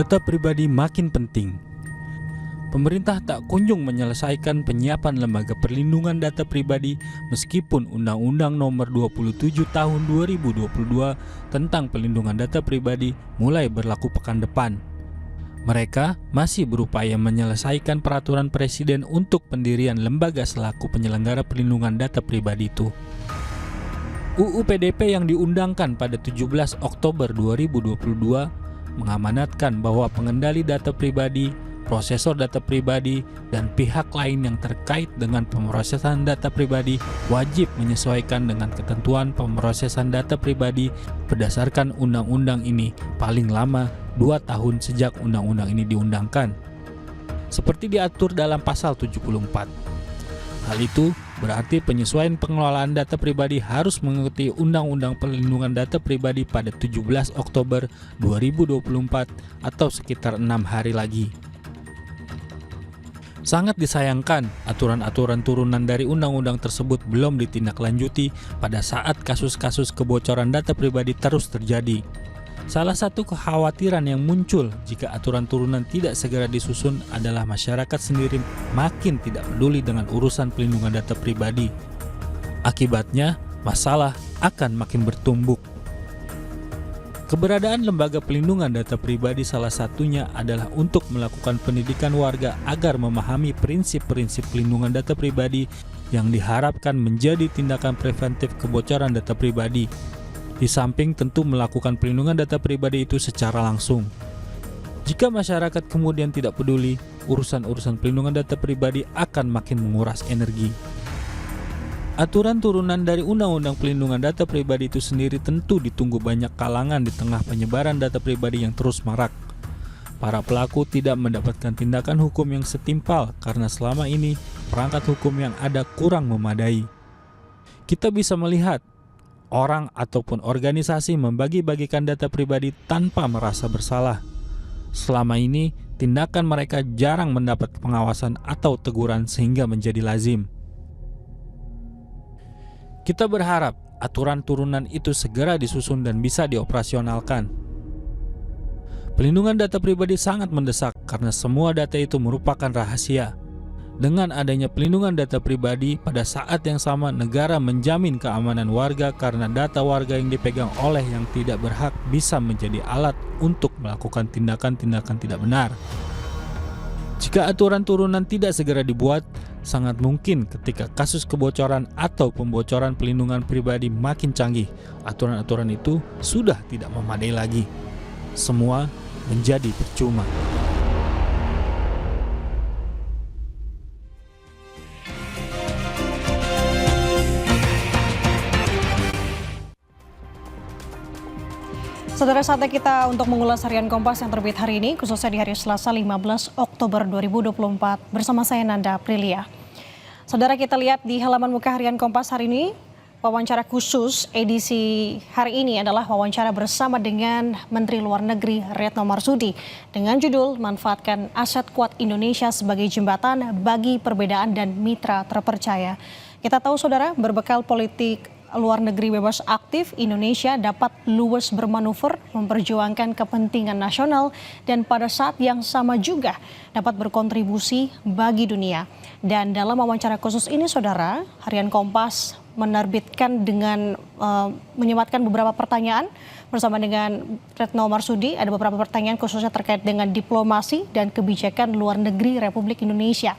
Data pribadi makin penting. Pemerintah tak kunjung menyelesaikan penyiapan lembaga perlindungan data pribadi meskipun Undang-Undang Nomor 27 Tahun 2022 tentang pelindungan data pribadi mulai berlaku pekan depan. Mereka masih berupaya menyelesaikan peraturan presiden untuk pendirian lembaga selaku penyelenggara perlindungan data pribadi itu. UU PDP yang diundangkan pada 17 Oktober 2022 mengamanatkan bahwa pengendali data pribadi, prosesor data pribadi, dan pihak lain yang terkait dengan pemrosesan data pribadi wajib menyesuaikan dengan ketentuan pemrosesan data pribadi berdasarkan undang-undang ini paling lama 2 tahun sejak undang-undang ini diundangkan, seperti diatur dalam pasal 74. Hal itu berarti penyesuaian pengelolaan data pribadi harus mengikuti Undang-Undang Perlindungan Data Pribadi pada 17 Oktober 2024 atau sekitar 6 hari lagi. Sangat disayangkan, aturan-aturan turunan dari undang-undang tersebut belum ditindaklanjuti pada saat kasus-kasus kebocoran data pribadi terus terjadi. Salah satu kekhawatiran yang muncul jika aturan turunan tidak segera disusun adalah masyarakat sendiri makin tidak peduli dengan urusan pelindungan data pribadi. Akibatnya, masalah akan makin bertumbuk. Keberadaan lembaga pelindungan data pribadi salah satunya adalah untuk melakukan pendidikan warga agar memahami prinsip-prinsip pelindungan data pribadi yang diharapkan menjadi tindakan preventif kebocoran data pribadi. Di samping tentu melakukan pelindungan data pribadi itu secara langsung. Jika masyarakat kemudian tidak peduli, urusan-urusan pelindungan data pribadi akan makin menguras energi. Aturan turunan dari Undang-Undang Pelindungan Data Pribadi itu sendiri tentu ditunggu banyak kalangan di tengah penyebaran data pribadi yang terus marak. Para pelaku tidak mendapatkan tindakan hukum yang setimpal karena selama ini perangkat hukum yang ada kurang memadai. Kita bisa melihat orang ataupun organisasi membagi-bagikan data pribadi tanpa merasa bersalah. Selama ini, tindakan mereka jarang mendapat pengawasan atau teguran sehingga menjadi lazim. Kita berharap aturan turunan itu segera disusun dan bisa dioperasionalkan. Pelindungan data pribadi sangat mendesak karena semua data itu merupakan rahasia. Dengan adanya pelindungan data pribadi, pada saat yang sama negara menjamin keamanan warga karena data warga yang dipegang oleh yang tidak berhak bisa menjadi alat untuk melakukan tindakan-tindakan tidak benar. Jika aturan turunan tidak segera dibuat, sangat mungkin ketika kasus kebocoran atau pembocoran pelindungan pribadi makin canggih, aturan-aturan itu sudah tidak memadai lagi. Semua menjadi percuma. Saudara, saatnya kita untuk mengulas harian Kompas yang terbit hari ini, khususnya di hari Selasa 15 Oktober 2024. Bersama saya Nanda Aprilia. Saudara, kita lihat di halaman muka harian Kompas hari ini, wawancara khusus edisi hari ini adalah wawancara bersama dengan Menteri Luar Negeri Retno Marsudi dengan judul Manfaatkan Aset Kuat Indonesia sebagai Jembatan bagi Perbedaan dan Mitra Terpercaya. Kita tahu saudara, berbekal politik luar negeri bebas aktif, Indonesia dapat luwes bermanuver, memperjuangkan kepentingan nasional, dan pada saat yang sama juga dapat berkontribusi bagi dunia. Dan dalam wawancara khusus ini, saudara, harian Kompas menerbitkan dengan menyematkan beberapa pertanyaan bersama dengan Retno Marsudi. Ada beberapa pertanyaan khususnya terkait dengan diplomasi dan kebijakan luar negeri Republik Indonesia.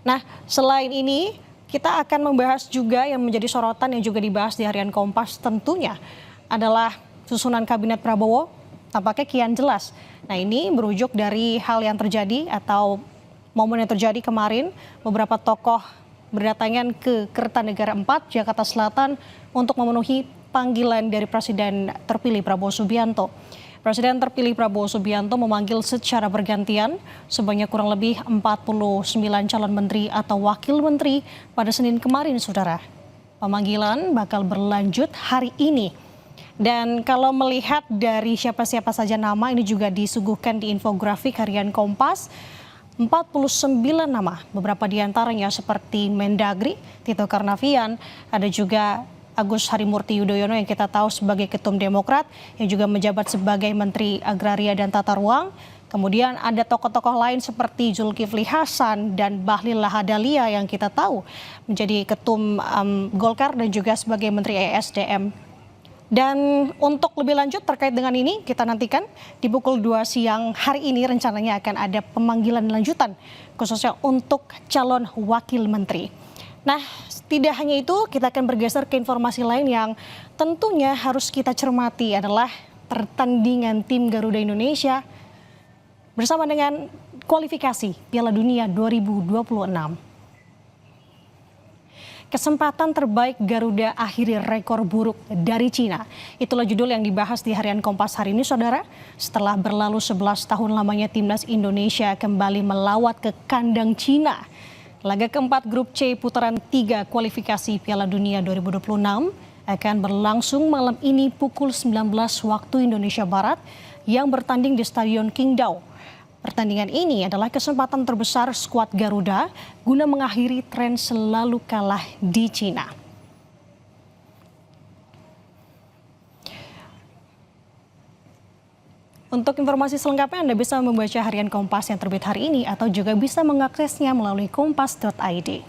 Nah, selain ini, kita akan membahas juga yang menjadi sorotan yang juga dibahas di harian Kompas tentunya adalah susunan Kabinet Prabowo tampaknya kian jelas. Nah, ini berujuk dari hal yang terjadi atau momen yang terjadi kemarin, beberapa tokoh berdatangan ke Kertanegara 4, Jakarta Selatan untuk memenuhi panggilan dari Presiden terpilih Prabowo Subianto. Presiden terpilih Prabowo Subianto memanggil secara bergantian sebanyak kurang lebih 49 calon menteri atau wakil menteri pada Senin kemarin, saudara. Pemanggilan bakal berlanjut hari ini. Dan kalau melihat dari siapa-siapa saja nama, ini juga disuguhkan di infografik harian Kompas. 49 nama, beberapa diantaranya seperti Mendagri, Tito Karnavian, ada juga Agus Harimurti Yudhoyono yang kita tahu sebagai Ketum Demokrat, yang juga menjabat sebagai Menteri Agraria dan Tata Ruang, Kemudian ada tokoh-tokoh lain seperti Zulkifli Hasan dan Bahlil Lahadalia yang kita tahu menjadi ketum Golkar dan juga sebagai Menteri ESDM. Dan untuk lebih lanjut terkait dengan ini kita nantikan di pukul 2 siang hari ini rencananya akan ada pemanggilan lanjutan khususnya untuk calon wakil menteri. Nah, tidak hanya itu, kita akan bergeser ke informasi lain yang tentunya harus kita cermati adalah pertandingan tim Garuda Indonesia bersama dengan kualifikasi Piala Dunia 2026. Kesempatan terbaik Garuda akhiri rekor buruk dari Cina. Itulah judul yang dibahas di Harian Kompas hari ini, saudara. Setelah berlalu 11 tahun lamanya timnas Indonesia kembali melawat ke kandang Cina. Laga keempat grup C putaran 3 kualifikasi Piala Dunia 2026 akan berlangsung malam ini pukul 19 waktu Indonesia Barat yang bertanding di Stadion Qingdao. Pertandingan ini adalah kesempatan terbesar skuad Garuda guna mengakhiri tren selalu kalah di Cina. Untuk informasi selengkapnya Anda bisa membaca Harian Kompas yang terbit hari ini atau juga bisa mengaksesnya melalui kompas.id.